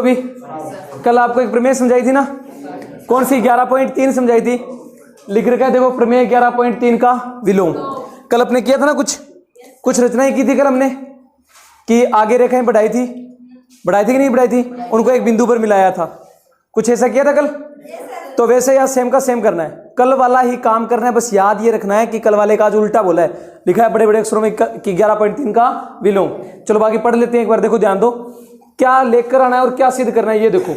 अभी? कल आपको एक प्रमेय समझाई थी ना, कौन सी? 11.3 समझाई थी। लिख रखा है देखो, प्रमेय 11.3 का विलोम। कल अपने किया था ना, कुछ रचनाएं की थी कल हमने, कि आगे रेखाएं बढ़ाई थी कि नहीं बढ़ाई थी, उनको एक बिंदु पर मिलाया था, कुछ ऐसा किया था कल। तो वैसे यहाँ सेम का सेम करना है, कल वाला ही काम करना है। बस याद ये रखना है कि कल वाले का जो उल्टा बोला है, लिखा है बड़े बड़े अक्षरों में कि 11.3 का विलोम। चलो बाकी पढ़ लेते हैं एक बार। देखो ध्यान दो, क्या लेकर आना है और क्या सिद्ध करना है। ये देखो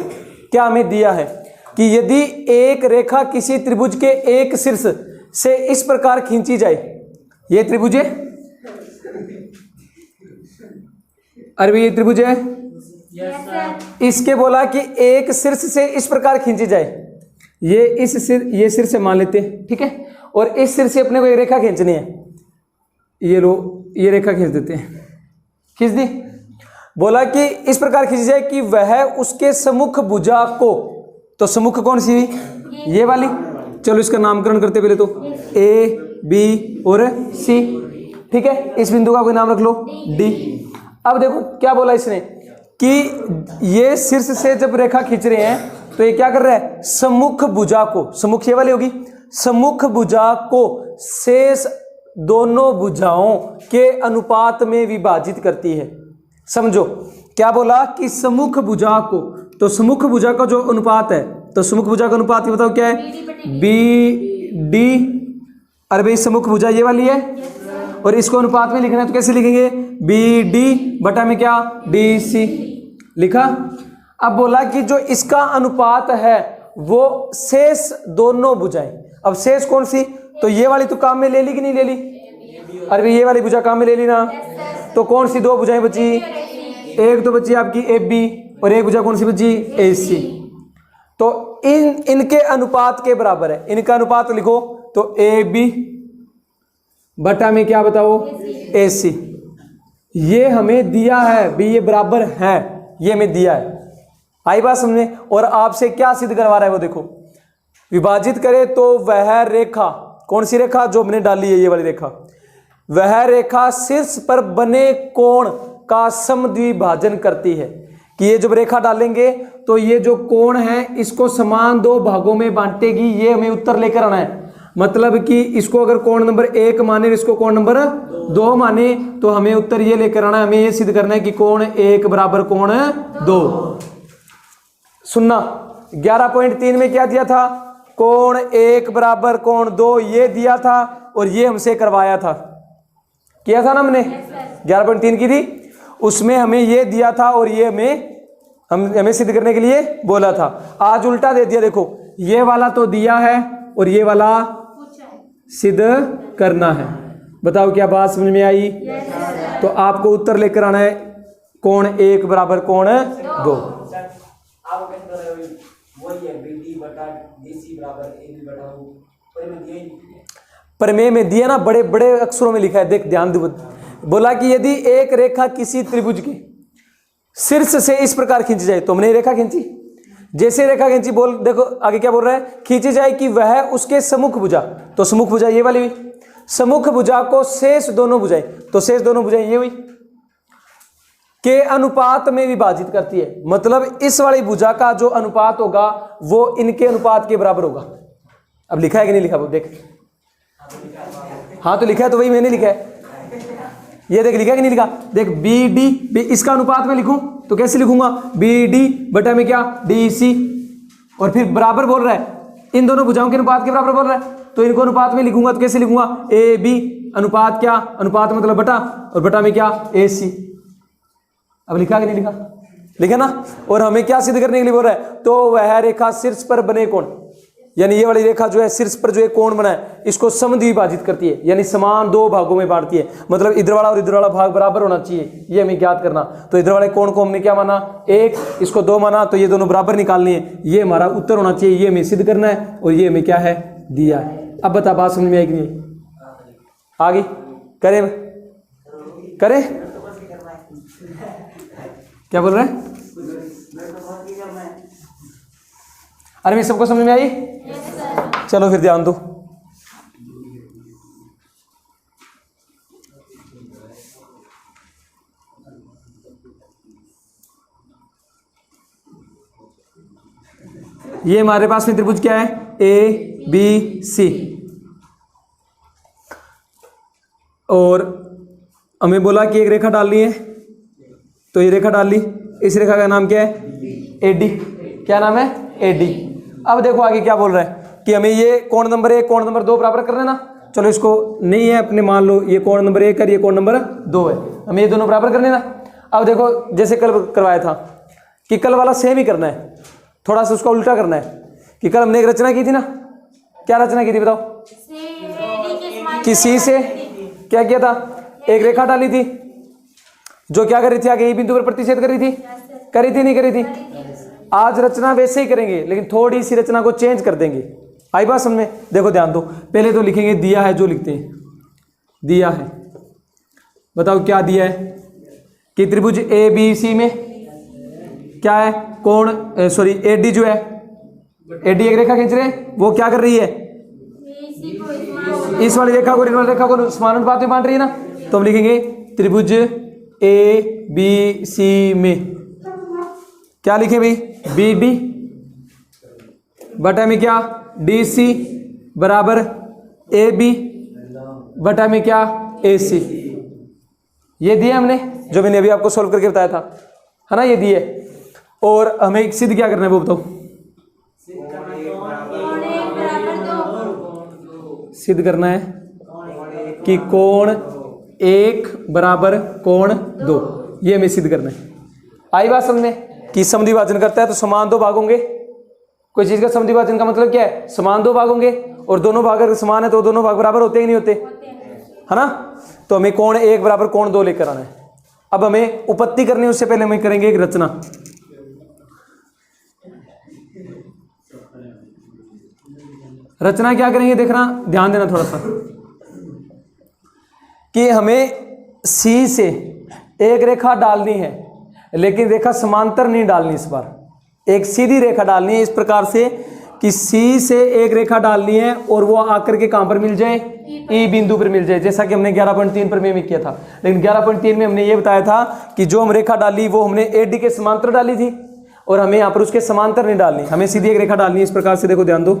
क्या हमें दिया है कि यदि एक रेखा किसी त्रिभुज के एक शीर्ष से इस प्रकार खींची जाए, ये त्रिभुज है, अरे ये त्रिभुज है, इसके बोला कि एक शीर्ष से इस प्रकार खींची जाए, ये शीर्ष से मान लेते हैं, ठीक है। और इस शीर्ष से अपने को एक रेखा खींचनी है, ये लो, ये रेखा खींच देते हैं, खींच दी। बोला कि इस प्रकार खींची जाए कि वह उसके सम्मुख भुजा को, तो सम्मुख कौन सी हुई? ये वाली। चलो इसका नामकरण करते पहले तो, ए बी और सी, ठीक है। इस बिंदु का कोई नाम रख लो, डी। अब देखो क्या बोला इसने कि ये शीर्ष से जब रेखा खींच रहे हैं तो ये क्या कर रहा है? सम्मुख भुजा को, सम्मुख ये वाली होगी, सम्मुख भुजा को शेष दोनों भुजाओं के अनुपात में विभाजित करती है। समझो क्या बोला कि सम्मुख भुजा को, तो सम्मुख भुजा का जो अनुपात है, तो सम्मुख भुजा का अनुपात बताओ क्या है? B D. अरे भाई सम्मुख भुजा ये वाली है, और इसको अनुपात में लिखना है तो कैसे लिखेंगे? बी डी बटा में क्या? डी सी लिखा। अब बोला कि जो इसका अनुपात है वो शेष दोनों भुजाएं, अब शेष कौन सी? तो ये वाली तो काम में ले ली कि नहीं ले ली? अरे भाई ये वाली भुजा काम में ले ली ना, तो कौन सी दो भुजाएं बची? एक तो बची आपकी ए बी, और एक भुजा कौन सी बची? ए सी। तो इनके अनुपात के बराबर है, इनका अनुपात लिखो तो ए बी बटा में क्या बताओ? ए सी। ये हमें दिया है भी, ये बराबर है, ये हमें दिया है। आई बात समझ? और आपसे क्या सिद्ध करवा रहा है वो देखो, विभाजित करे तो वह रेखा, कौन सी रेखा? जो हमने डाली है ये वाली रेखा, वह रेखा शीर्ष पर बने कोण का समद्विभाजन करती है। कि ये जब रेखा डालेंगे तो ये जो कोण है इसको समान दो भागों में बांटेगी, ये हमें उत्तर लेकर आना है। मतलब कि इसको अगर कोण नंबर 1 माने, इसको कोण नंबर 2 माने, तो हमें उत्तर ये लेकर आना है, हमें ये सिद्ध करना है कि कोण 1 बराबर कोण 2। सुनना, 11.3 में क्या दिया था? कोण 1 बराबर कोण 2 ये दिया था, और ये हमसे करवाया था, किया था ना हमने? 11.3 की थी, उसमें हमें ये दिया था और ये हमें सिद्ध करने के लिए बोला था। आज उल्टा दे दिया, देखो ये वाला तो दिया है और ये वाला सिद्ध करना है। बताओ क्या बात समझ में आई? तो आपको उत्तर लेकर आना है कोण 1 बराबर कोण 2। प्रमेय में दिया ना, बड़े बड़े अक्षरों में लिखा है, देख ध्यान दो। बोला कि यदि एक रेखा किसी त्रिभुज के शीर्ष से इस प्रकार खींची जाए, तो हमने रेखा खींची, जैसे रेखा खींची, बोल देखो आगे क्या बोल रहा है? खींची जाए कि वह उसके सम्मुख भुजा, तो सम्मुख भुजा ये वाली हुई, सम्मुख भुजा को शेष दोनों भुजाएं, तो शेष दोनों भुजाएं ये हुई, के अनुपात में विभाजित करती है। मतलब इस वाली भुजा का जो अनुपात होगा वो इनके अनुपात के बराबर होगा। अब लिखा है कि नहीं लिखा वो देख? हाँ तो लिखा है, तो वही मैंने लिखा है, ये देख लिखा है कि नहीं लिखा? देख बी डी, इसका अनुपात में लिखूं तो कैसे लिखूंगा? बी डी बटा में क्या? D C. और फिर बराबर बोल रहा है, इन दोनों भुजाओं के अनुपात के बराबर बोल रहा है, तो इनको अनुपात में लिखूंगा तो कैसे लिखूंगा? ए बी अनुपात क्या? अनुपात मतलब बटा, और बटा में क्या? ए सी। अब लिखा कि नहीं लिखा? लिखा ना। और हमें क्या सिद्ध करने के लिए बोल रहा है? तो वह रेखा शीर्ष पर बने कोण, यानी ये वाली रेखा जो है शीर्ष पर जो एक कोण बना है इसको समद्विभाजित करती है, यानी समान दो भागों में बांटती है। मतलब इधर वाला और इधर वाला भाग बराबर होना चाहिए, ये हमें ज्ञात करना। तो इधर वाले कोण को हमने क्या माना? 1, इसको 2 माना, तो ये दोनों बराबर निकालनी है, ये हमारा उत्तर होना चाहिए, ये हमें सिद्ध करना है, और ये हमें क्या है? दिया है। अब बता बात समझ में आई कि नहीं? आगे करें करें क्या बोल रहे हैं? अरे मैं सबको समझ में आई? चलो फिर ध्यान दो। ये हमारे पास में त्रिभुज क्या है, ए बी सी, और हमें बोला कि एक रेखा डालनी है, तो ये रेखा डाल ली। इस रेखा का नाम क्या है, एडी। क्या नाम है, एडी। अब देखो आगे क्या बोल रहा है कि हमें ये कोण नंबर 1 कोण नंबर 2 बराबर कर लेना। चलो इसको नहीं है अपने, मान लो ये कोण नंबर 1 और ये कोण नंबर 2 है, हमें ये दोनों बराबर कर लेना। अब देखो जैसे कल करवाया था कि कल वाला सेम ही करना है, थोड़ा सा उसका उल्टा करना है। कि कल हमने एक रचना की थी ना, क्या रचना की थी बताओ, कि सी से क्या किया था, एक रेखा डाली थी जो क्या कर रही थी, आगे ए बिंदु पर प्रतिच्छेद कर रही थी, करी थी नहीं करी थी। आज रचना वैसे ही करेंगे लेकिन थोड़ी सी रचना को चेंज कर देंगे। आई बात समझ में, देखो ध्यान दो, पहले तो लिखेंगे दिया है, जो लिखते हैं दिया है। बताओ क्या दिया है कि त्रिभुज ए बी सी में क्या है, कोण सॉरी एडी जो है, एडी एक रेखा खींच रहे हैं, वो क्या कर रही है, इस वाली रेखा को इस वाली रेखा को समानुपात में बांट रही है ना। तो हम लिखेंगे त्रिभुज ए बी सी में क्या लिखे भाई, बी डी बटा में क्या, डी सी बराबर ए बी बटा में क्या, ए सी। ये दिए हमने, जो मैंने अभी आपको सॉल्व करके बताया था, है ना, ये दिए। और हमें सिद्ध क्या करना है वो बताओ, सिद्ध करना है कि कोण 1 बराबर कोण 2, ये हमें सिद्ध करना है। आई बात समझ में कि समद्विभाजन करता है तो समान दो भाग होंगे। कोई चीज का समद्विभाजन का मतलब क्या है, समान दो भाग होंगे, और दोनों भाग अगर समान है तो दोनों भाग बराबर होते ही नहीं होते, है ना। तो हमें कोण 1 बराबर कोण 2 लेकर आना है। अब हमें उपपत्ति करनी है, उससे पहले हम करेंगे एक रचना। रचना क्या करेंगे देखना, ध्यान देना थोड़ा सा, कि हमें सी से एक रेखा डालनी है लेकिन रेखा समांतर नहीं डालनी, इस बार एक सीधी रेखा डालनी है, इस प्रकार से कि सी से एक रेखा डालनी है और वो आकर के कहां पर मिल जाए, ई बिंदु पर मिल जाए, जैसा कि हमने 11.3 पर में किया था। लेकिन 11.3 में हमने ये बताया था कि जो हम रेखा डाली वो हमने एडी के समांतर डाली थी, और हमें यहाँ पर उसके समांतर नहीं डालनी, हमें सीधी एक रेखा डालनी है। इस प्रकार से देखो ध्यान दो,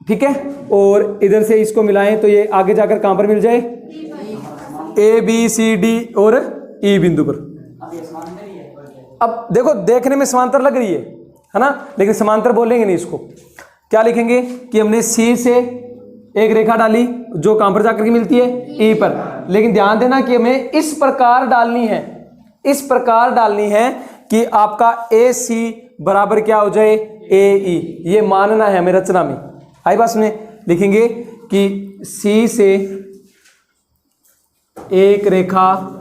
ठीक है, और इधर से इसको मिलाएं तो ये आगे जाकर कहां पर मिल जाए, ए बी सी डी और ई बिंदु पर। अब देखो देखने में समांतर लग रही है ना, लेकिन समांतर बोलेंगे नहीं इसको। क्या लिखेंगे कि हमने सी से एक रेखा डाली जो कहां पर जाकर के मिलती है, ई पर। लेकिन ध्यान देना कि हमें इस प्रकार डालनी है, इस प्रकार डालनी है कि आपका ए सी बराबर क्या हो जाए, ए ई। ये मानना है हमें रचना में। आई बात में लिखेंगे कि सी से एक रेखा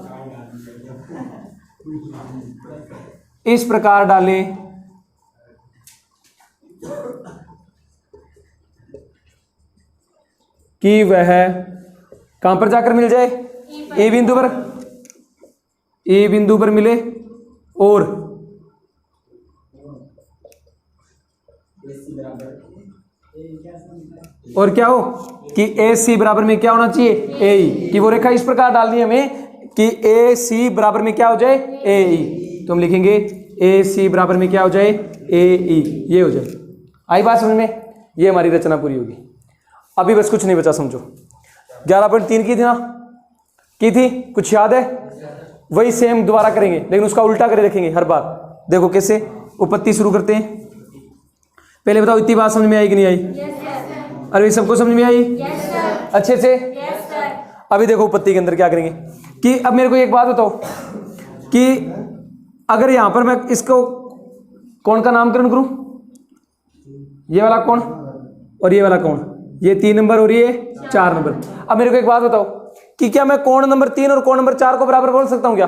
इस प्रकार डालें कि वह कहां पर जाकर मिल जाए, ए बिंदु पर, ए बिंदु पर मिले, और क्या हो कि ए सी बराबर में क्या होना चाहिए, ए ई। कि वो रेखा इस प्रकार डालनी है हमें कि ए सी बराबर में क्या हो जाए, ए ई। तो हम लिखेंगे ए सी बराबर में क्या हो जाए, ए ई, ये हो जाए। आई बात समझ में, ये हमारी रचना पूरी होगी। अभी बस कुछ नहीं बचा, समझो 11.3 की थी ना, की थी, कुछ याद है, वही सेम दोबारा करेंगे लेकिन उसका उल्टा करे रखेंगे हर बार। देखो कैसे, उपपत्ति शुरू करते हैं। पहले बताओ इतनी बात समझ में आई कि नहीं आई? अरे सबको समझ में आई अच्छे से? अभी देखो उपपत्ति के अंदर क्या करेंगे कि अब मेरे को एक बात बताओ कि अगर यहां पर मैं इसको कौन का नामकरण करूं, ये वाला कौन और ये वाला कौन, ये 3 नंबर और ये 4 नंबर। अब मेरे को एक बात बताओ कि क्या मैं कोण नंबर 3 और कोण नंबर 4 को बराबर बोल सकता हूं क्या?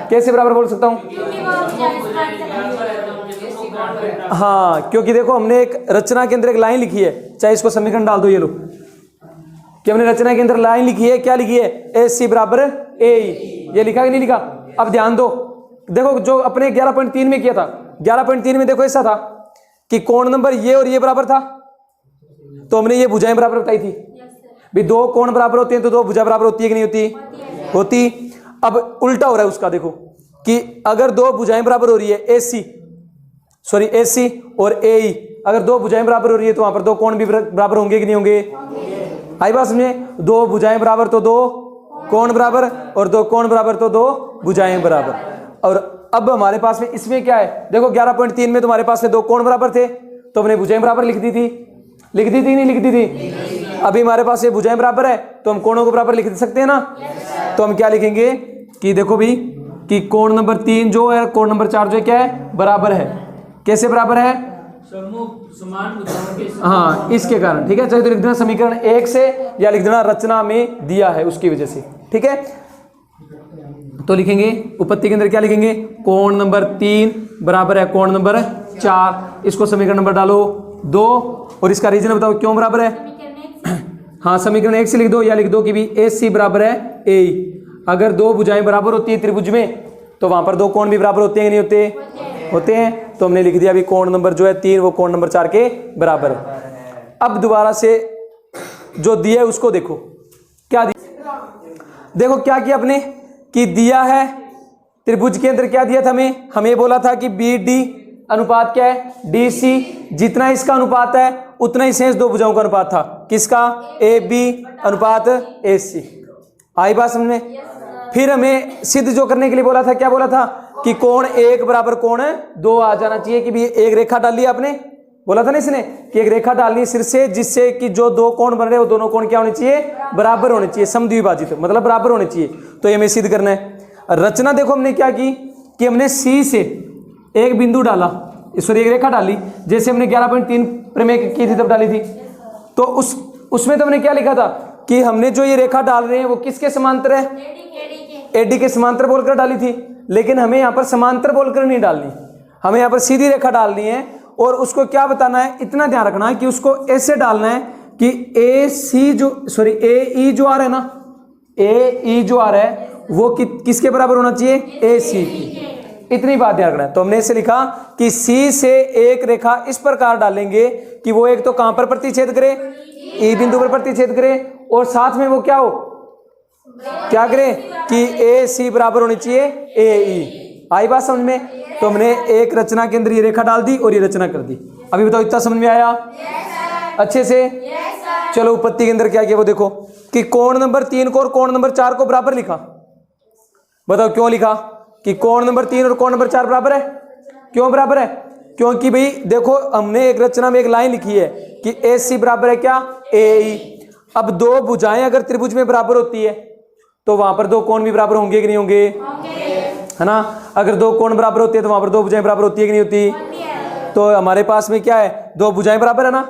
कैसे बराबर बोल सकता हूं? हाँ, क्योंकि देखो हमने एक रचना के अंदर एक लाइन लिखी है, चाहे इसको समीकरण डाल दो, ये लो कि हमने रचना के अंदर लाइन लिखी है, क्या लिखी है, ए सी बराबर ए ई। ये लिखा कि नहीं लिखा? अब ध्यान दो, देखो जो अपने 11.3 में किया था, 11.3 में देखो ऐसा था कि कोण नंबर ये और ये बराबर था, तो हमने ये भुजाएं बराबर बताई थी। भी 2 कोण बराबर होते हैं तो 2 भुजा बराबर होती है कि नहीं होती? होती। अब उल्टा हो रहा है उसका, देखो कि अगर दो भुजाएं बराबर हो रही है AC और AE, अगर दो भुजाएं बराबर हो रही है तो वहां पर दो कोण भी बराबर होंगे कि नहीं होंगे? आई बात समझे? दो भुजाएं बराबर तो दो कोण बराबर, और दो कोण बराबर तो दो भुजाएं बराबर। और अब हमारे पास में इसमें क्या है, देखो 11.3 में तुम्हारे पास में दो कोण बराबर थे तो हमने भुजाएं बराबर लिख दी थी नहीं लिख दी थी? अभी हमारे पास ये भुजाएं बराबर है तो हम कोणों को बराबर लिख सकते हैं ना। तो हम क्या लिखेंगे कि देखो भी कि कोण नंबर 3 जो है कोण नंबर 4 जो है क्या है, बराबर है। कैसे बराबर है? समान भुजाओं के, हाँ इसके कारण, ठीक है। चाहे तो लिख देना समीकरण 1 से या लिख देना रचना में दिया है उसकी वजह से, ठीक है। तो लिखेंगे उपपत्ति के अंदर क्या लिखेंगे, कोण नंबर 3 बराबर है कोण नंबर 4, इसको समीकरण नंबर डालो 2 और इसका रीजन बताओ क्यों बराबर है। हाँ समीकरण 1 से लिख दो या लिख दो कि भी AC बराबर है AE। अगर दो भुजाएं बराबर होती है त्रिभुज में तो वहां पर दो कोण भी बराबर होते हैं कि नहीं होते हैं। तो हमने लिख दिया अभी कोण नंबर जो है 3 वो कोण नंबर 4 के बराबर है। अब दोबारा से जो दिया है उसको देखो, क्या दिया, देखो क्या किया अपने कि दिया है त्रिभुज के अंदर क्या दिया था हमें बोला था कि BD अनुपात क्या है DC, जितना इसका अनुपात है उतना ही शेष दो भुजाओं का अनुपात था। किसका? AB अनुपात AC। आई बात समझ में? फिर हमें सिद्ध जो करने के लिए बोला था, क्या बोला था कि कोण 1 बराबर कोण 2 आ जाना चाहिए। कि भी एक रेखा डाल ली आपने, बोला था ना इसने कि एक रेखा डालनी सिर से जिससे कि जो दो कोण बन रहे हैं वो दोनों कोण क्या होने चाहिए, बराबर होने चाहिए, समद्विभाजित मतलब बराबर होने चाहिए। तो ये हमें सिद्ध करना है। रचना देखो हमने क्या की कि हमने C से एक बिंदु डाला, सॉरी एक रेखा डाली, जैसे हमने 11.3 प्रमेय की थी तब डाली थी। तो उसमें तो हमने क्या लिखा था कि हमने जो ये रेखा डाल रहे हैं वो किसके समांतर है, AD के समांतर बोलकर डाली थी। लेकिन हमें यहाँ पर समांतर बोलकर नहीं डालनी, हमें यहाँ पर सीधी रेखा डालनी है। और उसको क्या बताना है, इतना ध्यान रखना है कि उसको ऐसे डालना है कि AE जो आ रहा है ना, AE जो आ रहा है वो किसके बराबर होना चाहिए, AC की। इतनी बात ध्यान रखना है। तो हमने इसे लिखा कि C से एक रेखा इस प्रकार डालेंगे कि वो एक तो कहां पर प्रतिच्छेद करे, E बिंदु पर प्रतिच्छेद करे, और साथ में वो क्या हो, क्या करे कि AC बराबर होनी चाहिए AE। आई बात समझ में? तो हमने एक रचना के अंदर ये रेखा डाल दी और ये रचना कर दी। अभी बताओ इतना समझ में आया अच्छे से? चलो उपपत्ति के अंदर क्या किया वो देखो कि कोण नंबर 3 को और कोण नंबर 4 को बराबर लिखा। बताओ क्यों लिखा कि कोण नंबर 3 और कोण नंबर 4 बराबर है? क्यों बराबर है? क्योंकि भाई देखो हमने एक रचना में एक लाइन लिखी है कि AC बराबर है क्या, AE। अब दो भुजाएं अगर त्रिभुज में बराबर होती है तो वहां पर दो कोण भी बराबर होंगे कि नहीं होंगे, है ना। अगर दो कोण बराबर होते हैं तो वहां पर दो भुजाएं बराबर होती है कि नहीं होती। तो हमारे पास में क्या है, दो भुजाएं बराबर है ना।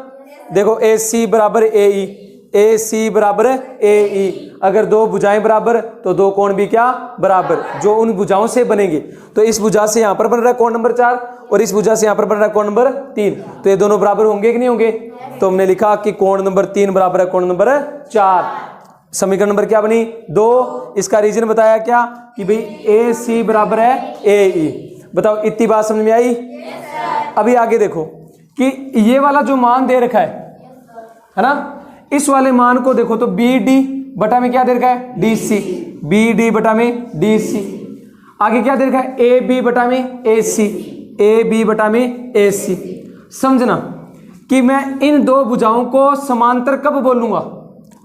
देखो AC बराबर AE, AC बराबर AE। अगर दो भुजाएं बराबर तो दो कोण भी क्या, बराबर, जो उन भुजाओं से बनेंगे। तो इस भुजा से यहां पर बन रहा है कोण नंबर 4 और इस भुजा से यहां पर बन रहा है कोण नंबर 3, तो ये दोनों बराबर होंगे कि नहीं होंगे। तो हमने लिखा कि कोण नंबर 3 बराबर है कोण नंबर 4। समीकरण नंबर क्या बनी, 2। इसका रीजन बताया क्या कि भाई AC बराबर है AE। बताओ इतनी बात समझ में आई? अभी आगे देखो कि ये वाला जो मान दे रखा है ना, इस वाले मान को देखो तो BD बटा में क्या दे रखा है, DC। BD बटा में DC। आगे क्या दे रखा है, AB बटा में AC, AB बटा में AC। समझना कि मैं इन दो भुजाओं को समांतर कब बोलूंगा,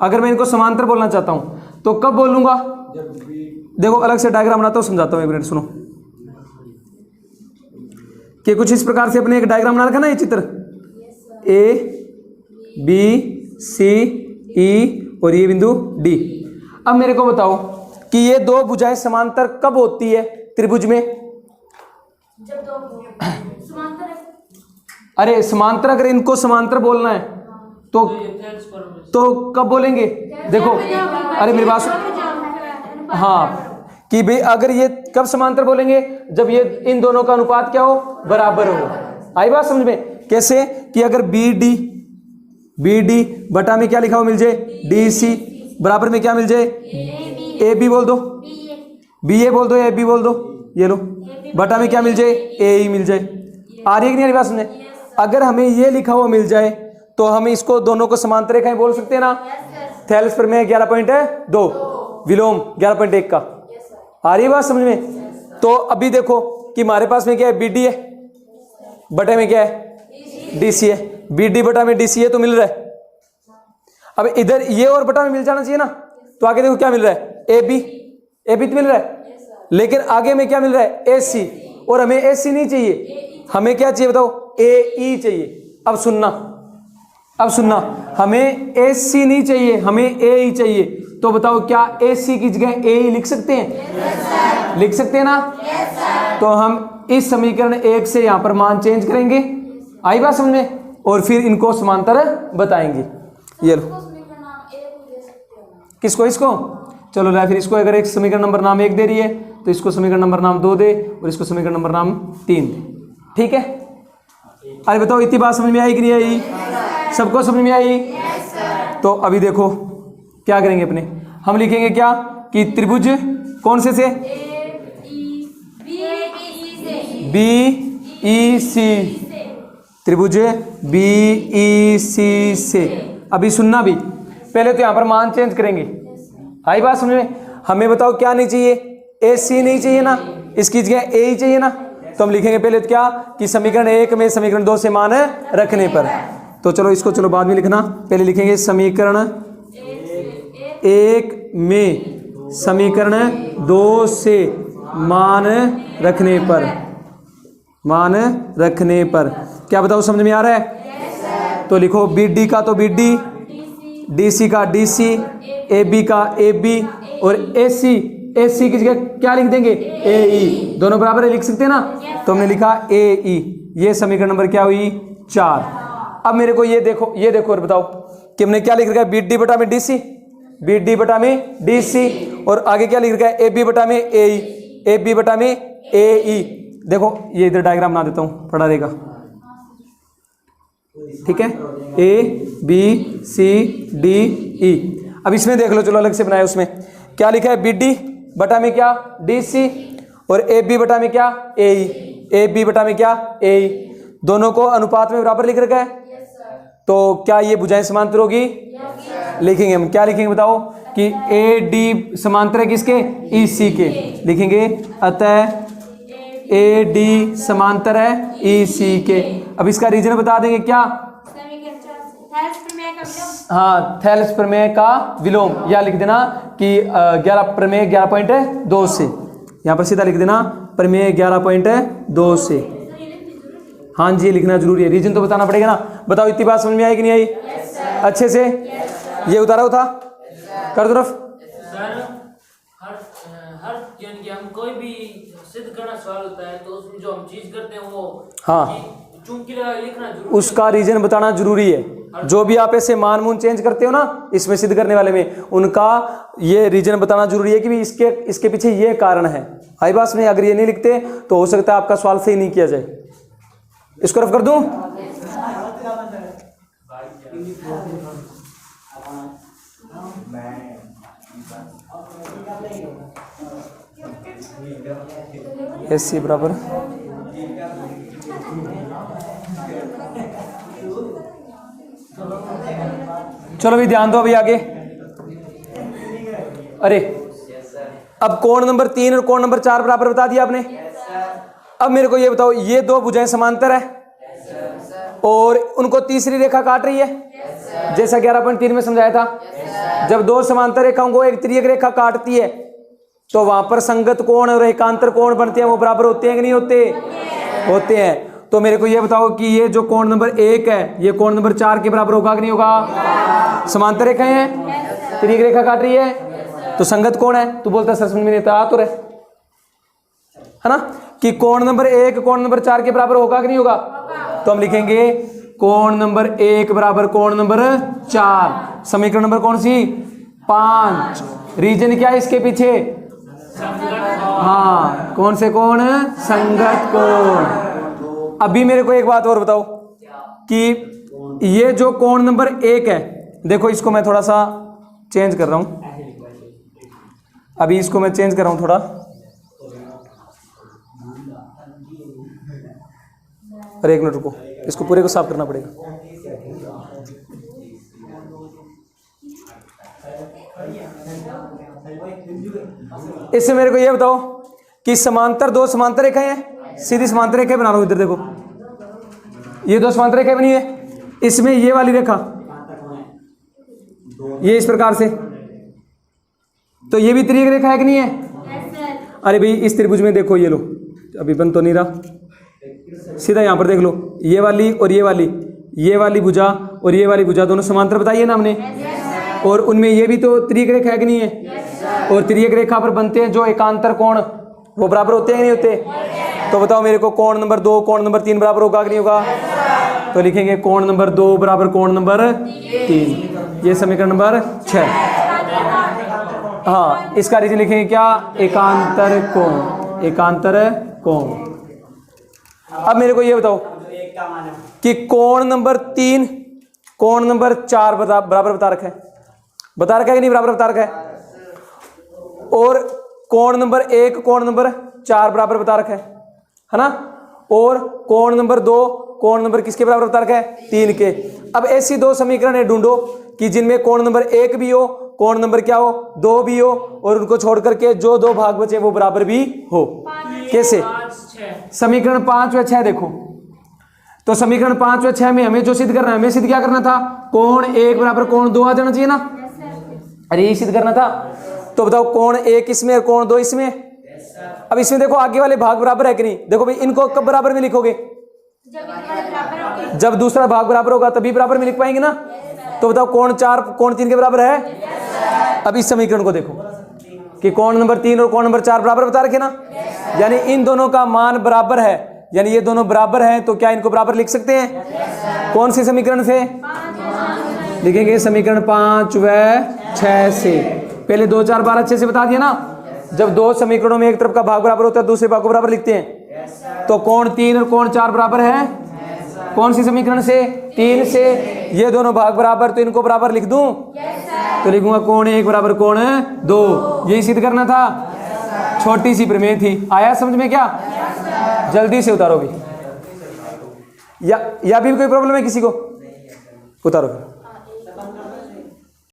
अगर मैं इनको समांतर बोलना चाहता हूं तो कब बोलूंगा। देखो अलग से डायग्राम बनाता हूं, समझाता हूं, एक मिनट सुनो। कि कुछ इस प्रकार से अपने एक डायग्राम बना रखा ना, ये चित्र A B C E और ये बिंदु D। अब मेरे को बताओ कि ये दो भुजाएं समांतर कब होती है त्रिभुज में, जब दो समांतर है। अरे समांतर, अगर इनको समांतर बोलना है तो कब बोलेंगे। देखो अरे मेरी बात सुन, हाँ कि भाई अगर ये कब समांतर बोलेंगे, जब ये इन दोनों का अनुपात क्या हो, बराबर हो। आई बात समझ में? कैसे कि अगर BD बटा में क्या लिखा हो मिल जाए DC, बराबर में क्या मिल जाए AB बोल दो, BA बोल दो, AB बोल दो, ये लो, बटा में क्या मिल जाए AE मिल जाए। आ रही है कि नहीं आ रही बात समझे? अगर हमें ये लिखा हुआ मिल जाए तो हम इसको दोनों को समांतर रेखाएं बोल सकते हैं ना। थेल्स प्रमेय 11.2, विलोम 11.1 का। आ रही है बात समझ में? तो अभी देखो कि हमारे पास में क्या है, BD है, बटे में क्या है, DC है। BD बटा में DC है तो मिल रहा है। अब इधर ये और बटा में मिल जाना चाहिए ना, तो आगे देखो क्या मिल रहा है, AB तो मिल रहा है, लेकिन आगे में क्या मिल रहा है, AC, और हमें AC नहीं चाहिए, हमें क्या चाहिए बताओ, AE चाहिए। अब सुनना, हमें AC नहीं चाहिए, हमें AE चाहिए। तो बताओ क्या AC की जगह AE लिख सकते हैं? लिख सकते हैं ना? तो हम इस समीकरण 1 से यहां पर मान चेंज करेंगे, आई बात समझ में, और फिर इनको समांतर बताएंगे। ये लो, समीकरण नाम 1 दे सकते हो ना? किसको, इसको, चलो ला फिर इसको, अगर एक समीकरण नंबर नाम 1 दे रही है तो इसको समीकरण नंबर नाम 2 दे, और इसको समीकरण नंबर नाम 3 दे, ठीक है? अरे बताओ इतनी बात समझ में आई कि नहीं आई? सबको समझ में आई? तो अभी देखो क्या करेंगे अपने, हम लिखेंगे क्या कि त्रिभुज कौन से BEC, त्रिभुज BEC से। अभी सुनना भी, पहले तो यहां पर मान चेंज करेंगे, आई बात समझ में? हमें बताओ क्या नहीं चाहिए, AC नहीं चाहिए ना, इसकी जगह AE चाहिए ना। तो हम लिखेंगे पहले तो क्या कि समीकरण 1 में समीकरण 2 से मान रखने पर। तो चलो इसको चलो बाद में लिखना, पहले लिखेंगे समीकरण 1 में समीकरण 2 से मान रखने पर, क्या बताओ समझ में आ रहा है? तो लिखो BD का तो BD, DC का DC, AB का AB, और AC की जगह क्या लिख देंगे, AE, दोनों बराबर है, लिख सकते हैं ना। तो हमने लिखा AE, ये समीकरण नंबर क्या हुई, 4। अब मेरे को ये देखो और बताओ कि हमने क्या लिख रखा है, BD बटा में DC, और आगे क्या लिख रखा है, AB बटा में AE, देखो ये इधर डायग्राम बना देता हूं, पढ़ा रहेगा, ठीक है, ABCDE। अब इसमें देख लो, चलो अलग से बनाया, उसमें क्या लिखा है, BD बटा में क्या, DC, और AB बटा में क्या, AB बटा में क्या, AE, दोनों को अनुपात में बराबर लिख रखा है। तो क्या ये भुजाएं समांतर होगी? लिखेंगे हम, क्या लिखेंगे बताओ कि AD समांतर है किसके, EC के, लिखेंगे अतः AD समांतर है EC के। अब इसका रीजन बता देंगे क्या, हाँ, थेल्स प्रमेय का विलोम, या लिख देना कि 11 प्रमेय 11.2 से, यहाँ पर सीधा लिख देना प्रमेय 11.2 से। हाँ जी, लिखना जरूरी है, रीजन तो बताना पड़ेगा ना। बताओ इतनी बात समझ में आई कि नहीं आई? अच्छे से ये उतारा था, कर दो रफ। सर हर यानी कि हम कोई भी सिद्ध करना सवाल होता है तो उसमें जो हम चीज करते हैं वो, हाँ, चूंकि लिखना जरूरी, उसका रीजन बताना जरूरी है। जो भी आप ऐसे मान मून चेंज करते हो ना इसमें सिद्ध करने वाले में, उनका ये रीजन बताना जरूरी है कि भी इसके पीछे ये कारण है। आई बात में, अगर ये नहीं लिखते तो हो सकता है आपका सवाल सही नहीं किया जाए। इसको रफ कर दूं, SC बराबर, चलो भी ध्यान दो अभी आगे। अरे अब कोण नंबर 3 और कोण नंबर 4 बराबर बता दिया आपने। अब मेरे को ये बताओ, ये दो भुजाएं समांतर है और उनको तीसरी रेखा काट रही है, जैसा 11.3 में समझाया था। जब दो समांतर रेखाओं को एक तिर्यक रेखा काटती है तो वहां पर संगत कोण और एकांतर कोण बनते हैं, वो बराबर होते हैं कि नहीं होते? होते हैं। तो मेरे को ये बताओ कि ये जो कोण नंबर 1 है ये कोण नंबर 4 के बराबर होगा कि नहीं होगा? समांतर रेखाएं हैं, तिर्यक रेखा काट रही है, तो संगत कोण है। तू बोलता सर समझ में नहीं आता, आ तो रहे है ना कि कोण नंबर 1 कोण नंबर 4 के बराबर होगा कि नहीं होगा? तो हम लिखेंगे कोण नंबर 1 बराबर कोण नंबर 4। समीकरण नंबर कौन सी? 5। रीजन क्या है इसके पीछे? हाँ, कौन से कोण? संगत कोण। अभी मेरे को एक बात और बताओ कि ये जो कोण नंबर 1 है, देखो इसको मैं थोड़ा सा चेंज कर रहा हूं, अभी इसको मैं चेंज कर रहा हूं थोड़ा। अरे एक मिनट रुको, इसको पूरे को साफ करना पड़ेगा। इससे मेरे को ये बताओ कि समांतर दो समांतर रेखाएं हैं, सीधी समांतर रेखा बना रहा हूं। इधर देखो, ये दो समांतर रेखा बनी है, इसमें ये वाली रेखा ये इस प्रकार से, तो ये भी त्रिक रेखा है कि नहीं है? अरे भाई इस त्रिभुज में देखो, ये लो, अभी बन तो नहीं रहा, सीधा यहां पर देख लो, ये वाली और ये वाली भुजा और ये वाली भुजा दोनों समांतर बताइए ना हमने, और उनमें ये भी तो त्रिक रेखा है कि नहीं है? और त्रिक रेखा पर बनते हैं जो एकांतर कोण, वो बराबर होते हैं कि नहीं होते? तो बताओ मेरे को, कोण नंबर 2 कोण नंबर 3 बराबर होगा कि नहीं होगा? तो लिखेंगे कोण नंबर 2 बराबर कोण नंबर 3, ये समीकरण नंबर 6। हाँ, इसका रीजन लिखेंगे क्या? एकांतर कोण, एकांतर कोण। अब मेरे को ये बताओ कि कोण नंबर 3 कोण नंबर 4 बराबर बता रखा है, बता रखा है कि नहीं? बराबर बता रखा है। और कोण नंबर 1 कोण नंबर 4 बराबर बता रखा है ना? और कोण नंबर 2 कोण नंबर किसके बराबर बता रखा है? 3 के। अब ऐसी दो समीकरण है ढूंढो कि जिनमें कोण नंबर 1 भी हो, कोण नंबर क्या हो? 2 भी हो, और उनको छोड़ करके जो दो भाग बचे वो बराबर भी हो। कैसे? समीकरण 5 व 6 देखो, तो समीकरण 5 व 6 में हमें जो सिद्ध करना है, हमें सिद्ध क्या करना था? कोण 1 बराबर कोण 2 आ जाना चाहिए ना? अरे यही सिद्ध करना था। तो बताओ कोण 1 इसमें और कोण 2 इसमें। अब इसमें देखो आगे वाले भाग बराबर है कि नहीं? देखो भाई, इनको कब बराबर में लिखोगे? जब दूसरा भाग बराबर होगा तभी बराबर में लिख पाएंगे ना? तो बताओ कोण 4 कोण 3 के बराबर है? अब इस समीकरण को देखो कि कोण नंबर 3 और कोण नंबर 4 बराबर बता रखे ना, यानी इन दोनों का मान बराबर है, यानी ये दोनों बराबर हैं, तो क्या इनको बराबर लिख सकते हैं? कौन सी समीकरण से लिखेंगे? समीकरण 5 व 6 से। पहले 2 4 12 अच्छे से बता दिया ना। जब दो समीकरणों में एक तरफ का भाग बराबर होता है, दूसरे भाग को बराबर लिखते हैं। तो कोण 3 और कोण 4 बराबर है, कौन सी समीकरण से? 3 से। ये दोनों भाग बराबर, तो इनको बराबर लिख दूं? तो लिखूंगा कोण 1 बराबर कोण 2। यही सिद्ध करना था। छोटी सी प्रमेय थी, आया समझ में क्या? जल्दी से उतारो भी, या भी कोई प्रॉब्लम है किसी को? उतारो।